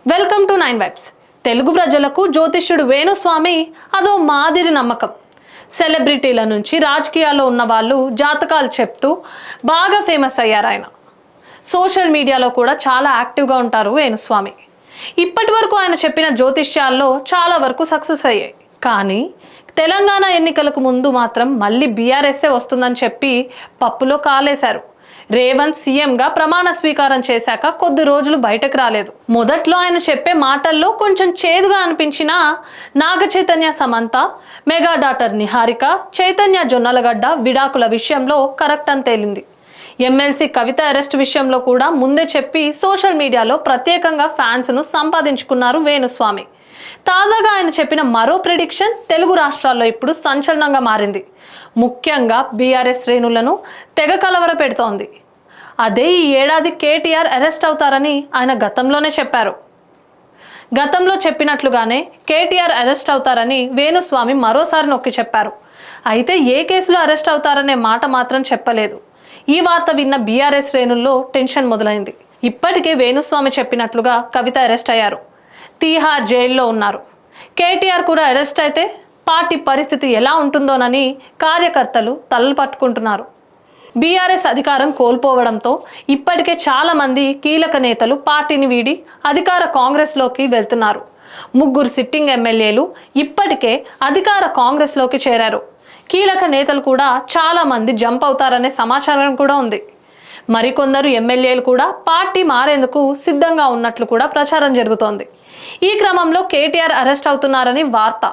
Welcome to 9 vibes. Telugu ప్రజలకు జ్యోతిష్యుడు వేణుస్వామి అదో మాదిరి నమ్మకం. సెలబ్రిటీల నుంచి రాజకీయాల్లో ఉన్న వాళ్ళు జాతకాలు చెప్తూ బాగా ఫేమస్ అయ్యారు ఆయన. సోషల్ మీడియాలో కూడా చాలా యాక్టివ్గా ఉంటారు వేణుస్వామి. ఇప్పటి వరకు ఆయన చెప్పిన జ్యోతిష్యాల్లో చాలా వరకు సక్సెస్ అయ్యాయి. కానీ తెలంగాణ ఎన్నికలకు ముందు మాత్రం మళ్ళీ బీఆర్ఎస్ఏ వస్తుందని చెప్పి పప్పులో కాలేశారు. రేవంత్ సీఎంగా ప్రమాణ స్వీకారం చేశాక కొద్ది రోజులు బయటకు రాలేదు. మొదట్లో ఆయన చెప్పే మాటల్లో కొంచెం చేదుగా అనిపించినా నాగ చైతన్య సమంత, మెగా డాటర్ నిహారిక, చైతన్య జొన్నలగడ్డ విడాకుల విషయంలో కరెక్ట్ అని తేలింది. ఎమ్మెల్సీ కవిత అరెస్ట్ విషయంలో కూడా ముందే చెప్పి సోషల్ మీడియాలో ప్రత్యేకంగా ఫ్యాన్స్ను సంపాదించుకున్నారు వేణుస్వామి. తాజాగా ఆయన చెప్పిన మరో ప్రిడిక్షన్ తెలుగు రాష్ట్రాల్లో ఇప్పుడు సంచలనంగా మారింది. ముఖ్యంగా బీఆర్ఎస్ శ్రేణులను తెగ కలవర పెడుతోంది. అదే ఈ ఏడాది కేటీఆర్ అరెస్ట్ అవుతారని ఆయన గతంలోనే చెప్పారు. గతంలో చెప్పినట్లుగానే కేటీఆర్ అరెస్ట్ అవుతారని వేణుస్వామి మరోసారి నొక్కి చెప్పారు. అయితే ఏ కేసులో అరెస్ట్ అవుతారనే మాట మాత్రం చెప్పలేదు. ఈ వార్త విన్న బీఆర్ఎస్ శ్రేణుల్లో టెన్షన్ మొదలైంది. ఇప్పటికే వేణుస్వామి చెప్పినట్లుగా కవిత అరెస్ట్ అయ్యారు, తీహార్ జైల్లో ఉన్నారు. కేటీఆర్ కూడా అరెస్ట్ అయితే పార్టీ పరిస్థితి ఎలా ఉంటుందోనని కార్యకర్తలు తలలు పట్టుకుంటున్నారు. బీఆర్ఎస్ అధికారం కోల్పోవడంతో ఇప్పటికే చాలామంది కీలక నేతలు పార్టీని వీడి అధికార కాంగ్రెస్లోకి వెళ్తున్నారు. 3 సిట్టింగ్ ఎమ్మెల్యేలు ఇప్పటికే అధికార కాంగ్రెస్లోకి చేరారు. కీలక నేతలు కూడా చాలామంది జంప్ అవుతారనే సమాచారం కూడా ఉంది. మరికొందరు ఎమ్మెల్యేలు కూడా పార్టీ మారేందుకు సిద్ధంగా ఉన్నట్లు కూడా ప్రచారం జరుగుతోంది. ఈ క్రమంలో కేటీఆర్ అరెస్ట్ అవుతున్నారని వార్త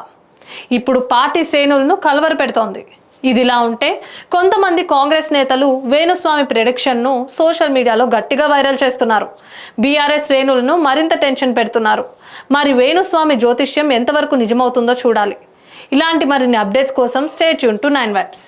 ఇప్పుడు పార్టీ శ్రేణులను కలవర పెడుతోంది. ఇదిలా ఉంటే కొంతమంది కాంగ్రెస్ నేతలు వేణుస్వామి ప్రిడిక్షన్ను సోషల్ మీడియాలో గట్టిగా వైరల్ చేస్తున్నారు. బీఆర్ఎస్ శ్రేణులను మరింత టెన్షన్ పెడుతున్నారు. మరి వేణుస్వామి జ్యోతిష్యం ఎంతవరకు నిజమవుతుందో చూడాలి. ఇలాంటి మరిన్ని అప్డేట్స్ కోసం స్టే ట్యూన్ టు 9 వైబ్స్.